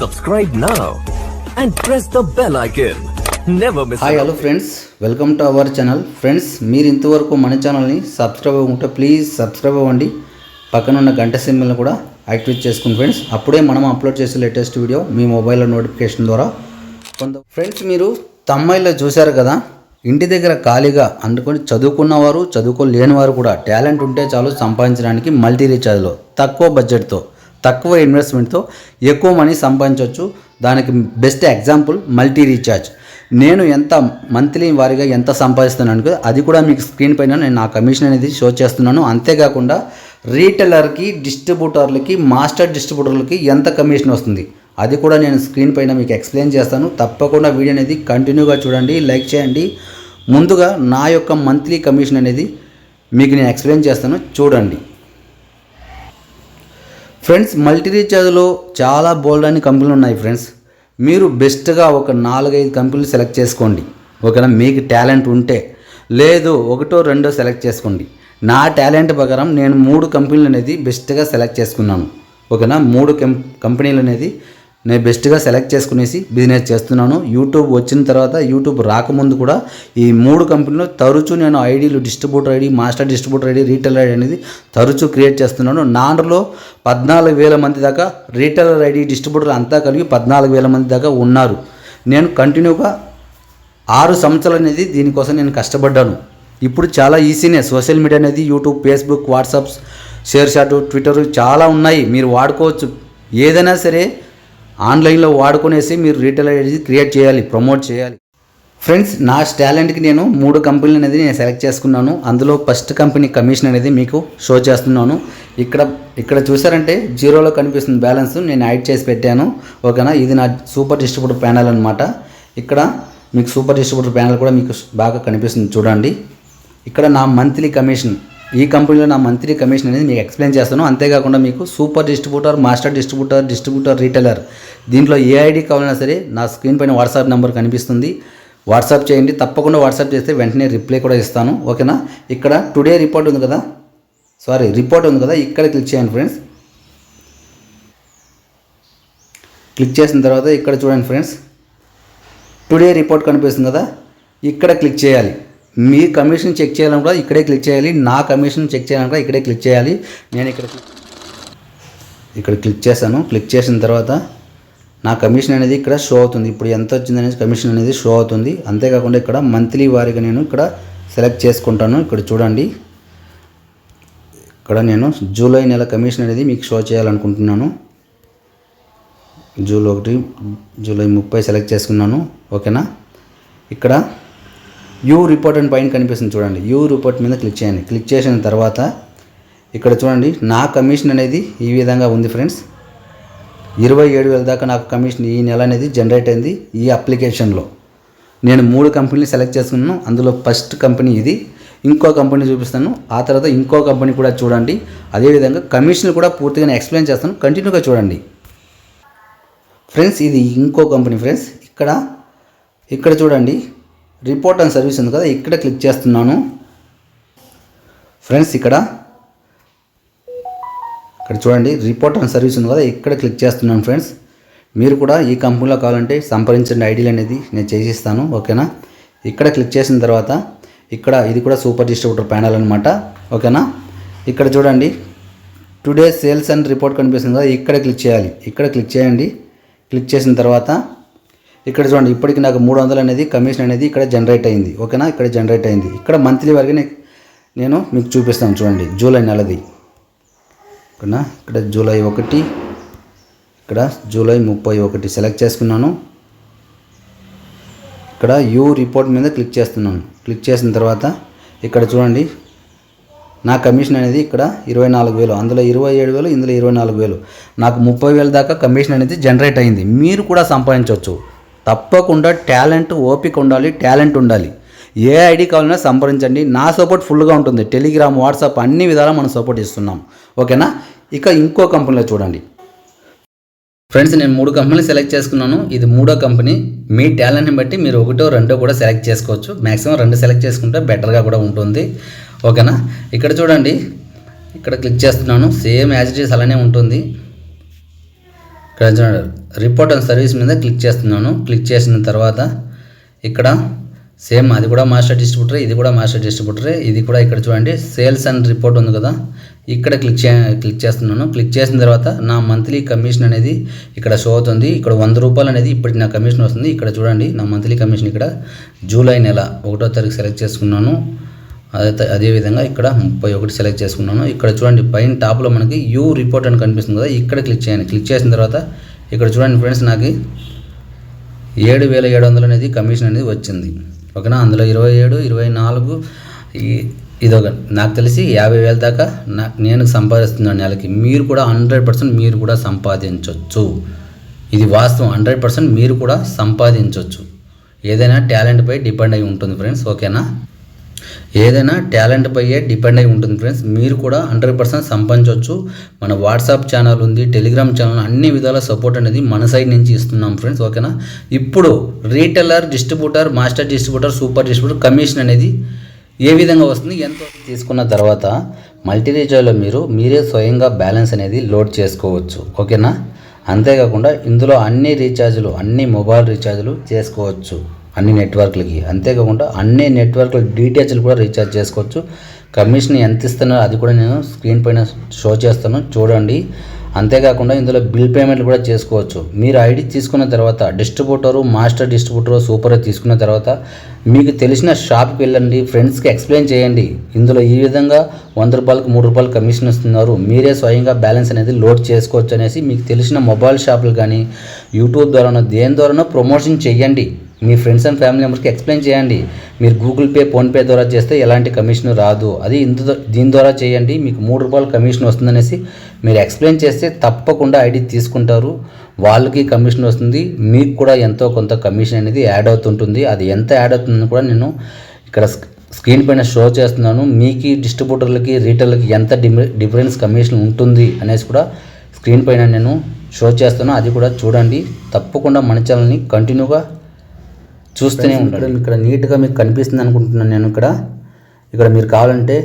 Subscribe now and press the bell icon. Never miss. Hi, hello friends. Welcome to our channel. Friends, మీరు ఇంతవరకు మన ఛానల్ని subscribe అవ్వకుంటే please subscribe అవ్వండి. పక్కన ఉన్న గంట సింబల్ని కూడా యాక్టివేట్ చేసుకోండి ఫ్రెండ్స్. అప్పుడే మనం అప్లోడ్ చేసే లేటెస్ట్ వీడియో మీ మొబైల్లో నోటిఫికేషన్ ద్వారా ఫ్రెండ్స్, మీరు తమ్మైల్లో చూశారు కదా, ఇంటి దగ్గర ఖాళీగా అందుకొని చదువుకున్నవారు చదువుకోలేని వారు కూడా టాలెంట్ ఉంటే చాలు సంపాదించడానికి మల్టీ రీఛార్జ్లో తక్కువ బడ్జెట్తో తక్కువ ఇన్వెస్ట్మెంట్తో ఎక్కువ మనీ సంపాదించవచ్చు. దానికి బెస్ట్ ఎగ్జాంపుల్ మల్టీ రీఛార్జ్. నేను ఎంత మంత్లీ వారీగా ఎంత సంపాదిస్తున్నాను కదా, అది కూడా మీకు స్క్రీన్ పైన నేను నా కమిషన్ అనేది షో చేస్తున్నాను. అంతేకాకుండా రీటైలర్కి, డిస్ట్రిబ్యూటర్లకి, మాస్టర్ డిస్ట్రిబ్యూటర్లకి ఎంత కమిషన్ వస్తుంది అది కూడా నేను స్క్రీన్ పైన మీకు ఎక్స్ప్లెయిన్ చేస్తాను. తప్పకుండా వీడియో అనేది కంటిన్యూగా చూడండి, లైక్ చేయండి. ముందుగా నా యొక్క మంత్లీ కమిషన్ అనేది మీకు నేను ఎక్స్ప్లెయిన్ చేస్తాను, చూడండి ఫ్రెండ్స్. మల్టీ రీఛార్జ్లో చాలా బోల్డ్ అని కంపెనీలు ఉన్నాయి ఫ్రెండ్స్. మీరు బెస్ట్గా ఒక 4-5 కంపెనీలు సెలెక్ట్ చేసుకోండి. ఓకేనా, మీకు టాలెంట్ ఉంటే. లేదు 1-2 సెలెక్ట్ చేసుకోండి. నా టాలెంట్ ప్రకారం నేను 3 కంపెనీలు అనేది బెస్ట్గా సెలెక్ట్ చేసుకున్నాను. ఓకేనా, 3 కంపెనీలు అనేది నేను బెస్ట్గా సెలెక్ట్ చేసుకునేసి బిజినెస్ చేస్తున్నాను. యూట్యూబ్ వచ్చిన తర్వాత, యూట్యూబ్ రాకముందు కూడా ఈ 3 కంపెనీలు తరచూ నేను ఐడీలు, distributor ID, master distributor ID, retailer ID అనేది తరచూ క్రియేట్ చేస్తున్నాను. నాలో 14,000 మంది దాకా రీటైలర్ ఐడి, డిస్ట్రిబ్యూటర్ అంతా కలిగి 14,000 మంది దాకా ఉన్నారు. నేను కంటిన్యూగా 6 సంవత్సరాలు అనేది దీనికోసం నేను కష్టపడ్డాను. ఇప్పుడు చాలా ఈజీనే. సోషల్ మీడియా అనేది YouTube, Facebook, WhatsApp, ShareChat, Twitter చాలా ఉన్నాయి, మీరు వాడుకోవచ్చు. ఏదైనా సరే ఆన్లైన్లో వాడుకునేసి మీరు రీటైల్ ఐడి క్రియేట్ చేయాలి, ప్రమోట్ చేయాలి. ఫ్రెండ్స్, నా టాలెంట్కి నేను 3 కంపెనీలు అనేది నేను సెలెక్ట్ చేసుకున్నాను. అందులో ఫస్ట్ కంపెనీ కమిషన్ అనేది మీకు షో చేస్తున్నాను. ఇక్కడ చూసారంటే జీరోలో కనిపిస్తుంది బ్యాలెన్స్, నేను యాడ్ చేసి పెట్టాను. ఓకేనా, ఇది నా సూపర్ డిస్ట్రిబ్యూటర్ ప్యానల్ అనమాట. ఇక్కడ మీకు సూపర్ డిస్ట్రిబ్యూటర్ ప్యానల్ కూడా మీకు బాగా కనిపిస్తుంది, చూడండి. ఇక్కడ నా మంత్లీ కమిషన్, ఈ కంపెనీలో నా మంత్లీ కమిషన్ అనేది మీకు ఎక్స్ప్లెయిన్ చేస్తాను. అంతేకాకుండా మీకు super distributor, master distributor, retailer, దీంట్లో ఏ ఐడి కావాలన్నా సరే నా స్క్రీన్ పైన వాట్సాప్ నెంబర్ కనిపిస్తుంది, వాట్సాప్ చేయండి. తప్పకుండా వాట్సాప్ చేస్తే వెంటనే రిప్లై కూడా ఇస్తాను. ఓకేనా, ఇక్కడ టుడే రిపోర్ట్ ఉంది కదా, రిపోర్ట్ ఉంది కదా, ఇక్కడ క్లిక్ చేయండి ఫ్రెండ్స్. క్లిక్ చేసిన తర్వాత ఇక్కడ చూడండి ఫ్రెండ్స్, టుడే రిపోర్ట్ కనిపిస్తుంది కదా, ఇక్కడ క్లిక్ చేయాలి. మీ కమిషన్ చెక్ చేయాలని కూడా ఇక్కడే క్లిక్ చేయాలి, నా కమిషన్ చెక్ చేయాలని కూడా ఇక్కడే క్లిక్ చేయాలి. నేను ఇక్కడ క్లిక్ చేశాను. క్లిక్ చేసిన తర్వాత నా కమిషన్ అనేది ఇక్కడ షో అవుతుంది. ఇప్పుడు ఎంత వచ్చిందనేది కమిషన్ అనేది షో అవుతుంది. అంతేకాకుండా ఇక్కడ మంత్లీ వారీగా నేను ఇక్కడ సెలెక్ట్ చేసుకుంటాను. ఇక్కడ చూడండి, ఇక్కడ నేను జూలై నెల కమిషన్ అనేది మీకు షో చేయాలనుకుంటున్నాను. జూలై 30 సెలెక్ట్ చేసుకున్నాను. ఓకేనా, ఇక్కడ యూ రిపోర్ట్ అని పైన కనిపిస్తుంది చూడండి, యూ రిపోర్ట్ మీద క్లిక్ చేయండి. క్లిక్ చేసిన తర్వాత ఇక్కడ చూడండి, నా కమిషన్ అనేది ఈ విధంగా ఉంది ఫ్రెండ్స్. 27,000 దాకా నాకు కమిషన్ ఈ నెల అనేది జనరేట్ అయింది. ఈ అప్లికేషన్లో నేను 3 కంపెనీలు సెలెక్ట్ చేసుకున్నాను. అందులో ఫస్ట్ కంపెనీ ఇది. ఇంకో కంపెనీ చూపిస్తాను, ఆ తర్వాత ఇంకో కంపెనీ కూడా చూడండి. అదేవిధంగా కమిషన్ కూడా పూర్తిగా నేను ఎక్స్ప్లెయిన్ చేస్తాను, కంటిన్యూగా చూడండి ఫ్రెండ్స్. ఇది ఇంకో కంపెనీ ఫ్రెండ్స్. ఇక్కడ చూడండి, రిపోర్ట్ అండ్ సర్వీస్ ఉంది కదా, ఇక్కడ క్లిక్ చేస్తున్నాను ఫ్రెండ్స్. ఇక్కడ చూడండి, రిపోర్ట్ అండ్ సర్వీస్ ఉంది కదా, ఇక్కడ క్లిక్ చేస్తున్నాను ఫ్రెండ్స్. మీరు కూడా ఈ కంపెనీలో కావాలంటే సంప్రదించండి, ఐడీలు అనేది నేను చేసిస్తాను. ఓకేనా, ఇక్కడ క్లిక్ చేసిన తర్వాత ఇది కూడా సూపర్ డిస్ట్రిబ్యూటర్ ప్యానల్ అనమాట. ఓకేనా, ఇక్కడ చూడండి, టుడే సేల్స్ అండ్ రిపోర్ట్ కనిపిస్తుంది కదా, ఇక్కడ క్లిక్ చేయాలి. ఇక్కడ క్లిక్ చేయండి. క్లిక్ చేసిన తర్వాత ఇక్కడ చూడండి, ఇప్పటికి నాకు 300 అనేది కమిషన్ అనేది ఇక్కడ జనరేట్ అయింది. ఓకేనా, ఇక్కడ జనరేట్ అయింది. ఇక్కడ మంత్లీ వరకు నేను మీకు చూపిస్తాను చూడండి, జూలై నెలది. ఓకేనా, ఇక్కడ జూలై 1, ఇక్కడ జూలై 31 సెలెక్ట్ చేసుకున్నాను. ఇక్కడ యూ రిపోర్ట్ మీద క్లిక్ చేస్తున్నాను. క్లిక్ చేసిన తర్వాత ఇక్కడ చూడండి, నా కమిషన్ అనేది ఇక్కడ 24,000, అందులో 27,000, ఇందులో 24,000, నాకు 30,000 దాకా కమిషన్ అనేది జనరేట్ అయింది. మీరు కూడా సంపాదించవచ్చు. తప్పకుండా టాలెంట్, ఓపిక ఉండాలి, టాలెంట్ ఉండాలి. ఏ ఐడి కావాలన్నా సంప్రదించండి. నా సపోర్ట్ ఫుల్గా ఉంటుంది. టెలిగ్రామ్, వాట్సాప్ అన్ని విధాలా మనం సపోర్ట్ ఇస్తున్నాం. ఓకేనా, ఇక ఇంకో కంపెనీలో చూడండి ఫ్రెండ్స్. నేను 3 కంపెనీలు సెలెక్ట్ చేసుకున్నాను. ఇది 3వ కంపెనీ. మీ టాలెంట్ని బట్టి మీరు 1-2 కూడా సెలెక్ట్ చేసుకోవచ్చు. మ్యాక్సిమం 2 సెలెక్ట్ చేసుకుంటే బెటర్గా కూడా ఉంటుంది. ఓకేనా, ఇక్కడ చూడండి, ఇక్కడ క్లిక్ చేస్తున్నాను. సేమ్ యాజ్ ఇట్ ఈస్ అలానే ఉంటుంది. ఇక్కడ చూడండి రిపోర్ట్ అండ్ సర్వీస్ మీద క్లిక్ చేస్తున్నాను. క్లిక్ చేసిన తర్వాత ఇక్కడ సేమ్ అది కూడా మాస్టర్ డిస్ట్రిబ్యూటర్, ఇది కూడా మాస్టర్ డిస్ట్రిబ్యూటరే. ఇది కూడా ఇక్కడ చూడండి సేల్స్ అండ్ రిపోర్ట్ ఉంది కదా, ఇక్కడ క్లిక్ చేస్తున్నాను. క్లిక్ చేసిన తర్వాత నా మంత్లీ కమిషన్ అనేది ఇక్కడ షో అవుతుంది. ఇక్కడ 100 రూపాయలు అనేది ఇప్పటికి నా కమిషన్ వస్తుంది. ఇక్కడ చూడండి నా మంత్లీ కమిషన్ ఇక్కడ జూలై నెల 1వ తారీఖు సెలెక్ట్ చేసుకున్నాను. అదేవిధంగా ఇక్కడ 31 సెలెక్ట్ చేసుకున్నాను. ఇక్కడ చూడండి పైన టాప్లో మనకి యూ రిపోర్ట్ అని కనిపిస్తుంది కదా, ఇక్కడ క్లిక్ చేయండి. క్లిక్ చేసిన తర్వాత ఇక్కడ చూడండి ఫ్రెండ్స్, నాకు 7,700 అనేది కమిషన్ అనేది వచ్చింది. ఓకేనా, అందులో 27, 24 ఇదొక నాకు తెలిసి 50,000 దాకా నేను సంపాదిస్తున్నాను నెలకి. మీరు కూడా 100% మీరు కూడా సంపాదించవచ్చు. ఇది వాస్తవం, 100% మీరు కూడా సంపాదించవచ్చు. ఏదైనా టాలెంట్పై డిపెండ్ అయి ఉంటుంది ఫ్రెండ్స్. ఓకేనా, ఏదైనా టాలెంట్ పైయే డిపెండ్ అయి ఉంటుంది ఫ్రెండ్స్. మీరు కూడా 100% సంపాదించవచ్చు. మన వాట్సాప్ ఛానల్ ఉంది, టెలిగ్రామ్ ఛానల్, అన్ని విధాల సపోర్ట్ అనేది మన సైడ్ నుంచి ఇస్తున్నాం ఫ్రెండ్స్. ఓకేనా, ఇప్పుడు retailer, distributor, master distributor, super distributor commission అనేది ఏ విధంగా వస్తుంది, ఎంత తీసుకున్న తర్వాత మల్టీ రీఛార్జ్లో మీరే స్వయంగా బ్యాలెన్స్ అనేది లోడ్ చేసుకోవచ్చు. ఓకేనా, అంతేకాకుండా ఇందులో అన్ని రీఛార్జులు, అన్ని మొబైల్ రీఛార్జులు చేసుకోవచ్చు అన్ని నెట్వర్క్లకి. అంతేకాకుండా అన్ని నెట్వర్క్ల డీటెయిల్స్ కూడా రీఛార్జ్ చేసుకోవచ్చు. కమిషన్ ఎంత ఇస్తున్నారో అది కూడా నేను స్క్రీన్ పైన షో చేస్తాను, చూడండి. అంతేకాకుండా ఇందులో బిల్ పేమెంట్లు కూడా చేసుకోవచ్చు. మీరు ఐడి తీసుకున్న తర్వాత డిస్ట్రిబ్యూటరు, మాస్టర్ డిస్ట్రిబ్యూటరు, సూపర్ తీసుకున్న తర్వాత మీకు తెలిసిన షాప్కి వెళ్ళండి, ఫ్రెండ్స్కి ఎక్స్ప్లెయిన్ చేయండి. ఇందులో ఈ విధంగా 100 రూపాయలకు 3 రూపాయలు కమిషన్ ఇస్తున్నారు, మీరే స్వయంగా బ్యాలెన్స్ అనేది లోడ్ చేసుకోవచ్చు అనేసి మీకు తెలిసిన మొబైల్ షాపులు కానీ యూట్యూబ్ ద్వారానో దేని ద్వారానో ప్రమోషన్ చేయండి. మీ ఫ్రెండ్స్ అండ్ ఫ్యామిలీ మెంబర్స్కి ఎక్స్ప్లెయిన్ చేయండి. మీరు గూగుల్ పే, ఫోన్పే ద్వారా చేస్తే ఎలాంటి కమిషన్ రాదు, అది దీని ద్వారా చేయండి, మీకు 3 రూపాయలు కమిషన్ వస్తుందనేసి మీరు ఎక్స్ప్లెయిన్ చేస్తే తప్పకుండా ఐడి తీసుకుంటారు, వాళ్ళకి కమిషన్ వస్తుంది, మీకు కూడా ఎంతో కొంత కమిషన్ అనేది యాడ్ అవుతుంటుంది. అది ఎంత యాడ్ అవుతుందని కూడా నేను ఇక్కడ స్క్రీన్ పైన షో చేస్తున్నాను. మీకు డిస్ట్రిబ్యూటర్లకి, రీటైలర్కి ఎంత డిఫరెన్స్ కమిషన్ ఉంటుంది అనేసి కూడా స్క్రీన్ పైన నేను షో చేస్తాను, అది కూడా చూడండి. తప్పకుండా మన ఛానల్ని కంటిన్యూగా చూస్తూనే ఉంటాడు. ఇక్కడ నీట్గా మీకు కనిపిస్తుంది అనుకుంటున్నాను నేను. ఇక్కడ మీరు కావాలంటే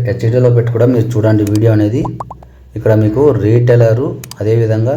హెచ్డీలో పెట్టి కూడా మీరు చూడండి వీడియో అనేది. ఇక్కడ మీకు రీటైలరు, అదేవిధంగా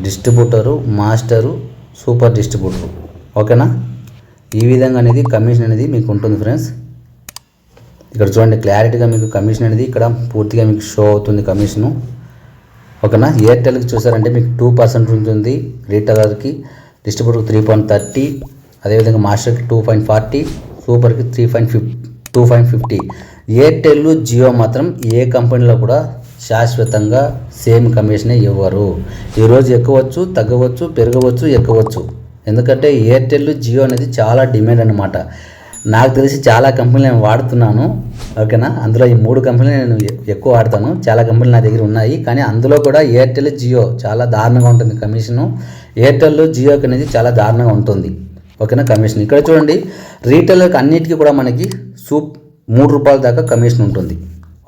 డిస్ట్రిబ్యూటరు, మాస్టరు, సూపర్ డిస్ట్రిబ్యూటరు. ఓకేనా, ఈ విధంగా అనేది కమిషన్ అనేది మీకు ఉంటుంది ఫ్రెండ్స్. ఇక్కడ చూడండి క్లారిటీగా మీకు కమిషన్ అనేది ఇక్కడ పూర్తిగా మీకు షో అవుతుంది కమిషను. ఓకేనా, ఎయిర్టెల్కి చూసారంటే మీకు 2% ఉంటుంది, రీటైలర్కి, డిస్ట్రిబ్యూటర్కి 3.30, అదేవిధంగా మాస్టర్కి 2.40, సూపర్కి 2.50. ఎయిర్టెల్, జియో మాత్రం ఏ కంపెనీలో కూడా శాశ్వతంగా సేమ్ కమిషనే ఇవ్వరు. ఈరోజు ఎక్కవచ్చు, తగ్గవచ్చు, పెరగవచ్చు, ఎక్కవచ్చు. ఎందుకంటే ఎయిర్టెల్, జియో అనేది చాలా డిమాండ్ అన్నమాట. నాకు తెలిసి చాలా కంపెనీలు నేను వాడుతున్నాను. ఓకేనా, అందులో ఈ 3 కంపెనీలు నేను ఎక్కువ వాడతాను. చాలా కంపెనీలు నా దగ్గర ఉన్నాయి, కానీ అందులో కూడా ఎయిర్టెల్, జియో చాలా దారుణంగా ఉంటుంది కమిషను. ఎయిర్టెల్, జియోకి అనేది చాలా దారుణంగా ఉంటుంది. ఓకేనా, కమిషన్ ఇక్కడ చూడండి. రీటైలర్కి అన్నిటికీ కూడా మనకి 3 రూపాయల దాకా కమిషన్ ఉంటుంది.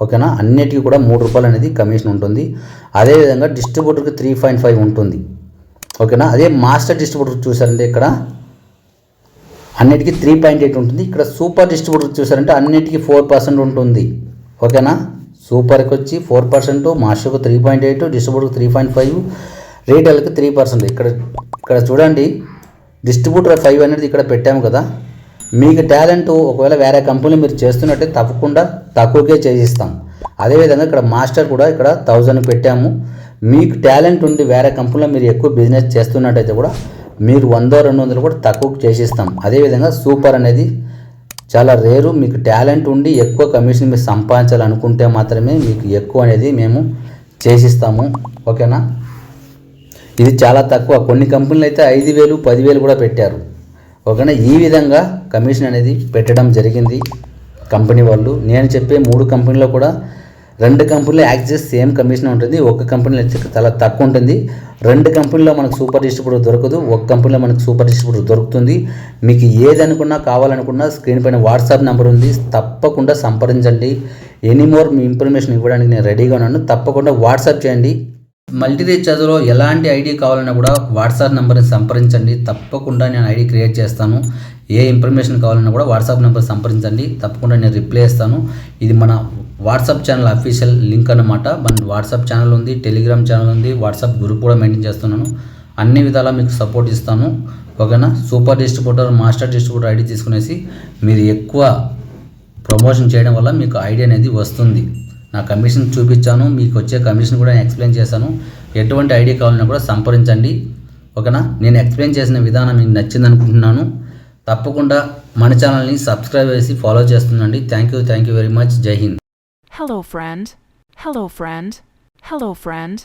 ఓకేనా, అన్నిటికీ కూడా 3 రూపాయలు అనేది కమిషన్ ఉంటుంది. అదేవిధంగా డిస్ట్రిబ్యూటర్కి 3.5 ఉంటుంది. ఓకేనా, అదే మాస్టర్ డిస్ట్రిబ్యూటర్ చూసారంటే ఇక్కడ అన్నిటికీ 3.8 ఉంటుంది. ఇక్కడ సూపర్ డిస్ట్రిబ్యూటర్ చూసారంటే అన్నిటికీ 4% ఉంటుంది. ఓకేనా, సూపర్కి వచ్చి 4%, మాస్టర్కి 3.8, డిస్ట్రిబ్యూటర్కి 3.5, రీటైల్కి 3%. ఇక్కడ చూడండి డిస్ట్రిబ్యూటర్ 5 అనేది ఇక్కడ పెట్టాము కదా. మీకు టాలెంట్ ఒకవేళ వేరే కంపెనీలో మీరు చేస్తున్నట్టే తప్పకుండా తక్కువకే చేయిస్తాం. అదేవిధంగా ఇక్కడ మాస్టర్ కూడా ఇక్కడ 1000 పెట్టాము. మీకు టాలెంట్ ఉండి వేరే కంపెనీలో మీరు ఎక్కువ బిజినెస్ చేస్తున్నట్టయితే కూడా మీరు 100-200 కూడా తక్కువ చేసిస్తాం. అదేవిధంగా సూపర్ అనేది చాలా రేరు. మీకు టాలెంట్ ఉండి ఎక్కువ కమిషన్ మీరు సంపాదించాలనుకుంటే మాత్రమే మీకు ఎక్కువ అనేది మేము చేసిస్తాము. ఓకేనా, ఇది చాలా తక్కువ. కొన్ని కంపెనీలు అయితే 5,000, 10,000 కూడా పెట్టారు. ఓకేనా, ఈ విధంగా కమిషన్ అనేది పెట్టడం జరిగింది కంపెనీ వాళ్ళు. నేను చెప్పే 3 కంపెనీలో కూడా 2 కంపెనీలో యాక్సెస్ సేమ్ కమిషన్ ఉంటుంది, ఒక కంపెనీలో వచ్చి చాలా తక్కువ ఉంటుంది. 2 కంపెనీలో మనకు సూపర్ డిస్ట్రిబ్యూటర్ దొరకదు, ఒక కంపెనీలో మనకు సూపర్ డిస్ట్రిబ్యూటర్ దొరుకుతుంది. మీకు ఏదనుకున్నా కావాలనుకున్నా స్క్రీన్ పైన వాట్సాప్ నెంబర్ ఉంది, తప్పకుండా సంప్రదించండి. ఎనీమోర్ మీ ఇన్ఫర్మేషన్ ఇవ్వడానికి నేను రెడీగా ఉన్నాను, తప్పకుండా వాట్సాప్ చేయండి. మల్టీ రీఛార్జ్లో ఎలాంటి ఐడి కావాలన్నా కూడా వాట్సాప్ నెంబర్ని సంప్రదించండి, తప్పకుండా నేను ఐడి క్రియేట్ చేస్తాను. ఏ ఇన్ఫర్మేషన్ కావాలన్నా కూడా వాట్సాప్ నెంబర్ సంప్రదించండి, తప్పకుండా నేను రిప్లై ఇస్తాను. ఇది మన వాట్సాప్ ఛానల్ అఫీషియల్ లింక్ అనమాట. మన వాట్సాప్ ఛానల్ ఉంది, టెలిగ్రామ్ ఛానల్ ఉంది, వాట్సాప్ గ్రూప్ కూడా మెయింటైన్ చేస్తున్నాను. అన్ని విధాలా మీకు సపోర్ట్ ఇస్తాను. ఓకేనా. Super distributor, master distributor ID తీసుకునేసి మీరు ఎక్కువ ప్రమోషన్ చేయడం వల్ల మీకు ఐడియా అనేది వస్తుంది. నా కమిషన్ చూపించాను, మీకు వచ్చే కమిషన్ కూడా ఎక్స్ప్లెయిన్ చేశాను. ఎటువంటి ఐడియా కావాలన్నా కూడా సంప్రదించండి. ఓకేనా. నేను ఎక్స్ప్లెయిన్ చేసిన విధానం మీకు నచ్చింది అనుకుంటున్నాను. తప్పకుండా మన ఛానల్ని సబ్స్క్రైబ్ చేసి ఫాలో చేస్తుండండి. Thank you very much. జై హింద్. Hello friend. Hello friend. Hello friend.